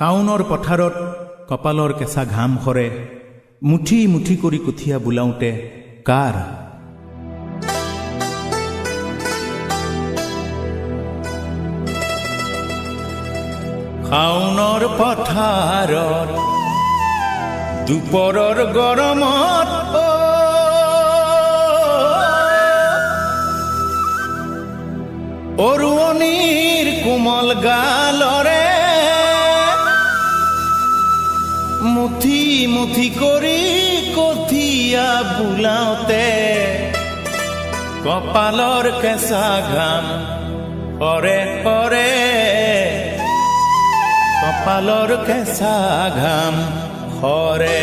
শাওনৰ পথাৰত কপালৰ কেঁচা ঘাম সৰে, মুঠি মুঠি কৰি কঠীয়া বোলাওঁতে কাৰ? শাওনৰ পথাৰত দুপৰৰ গৰমত অৰুণিৰ কোমল গালৰে মুঠি মুঠি কৰি কঠীয়া বোলাওঁতে কপালৰ কেঁচা ঘাম সৰে সৰে, কপালৰ কেঁচা ঘাম সৰে।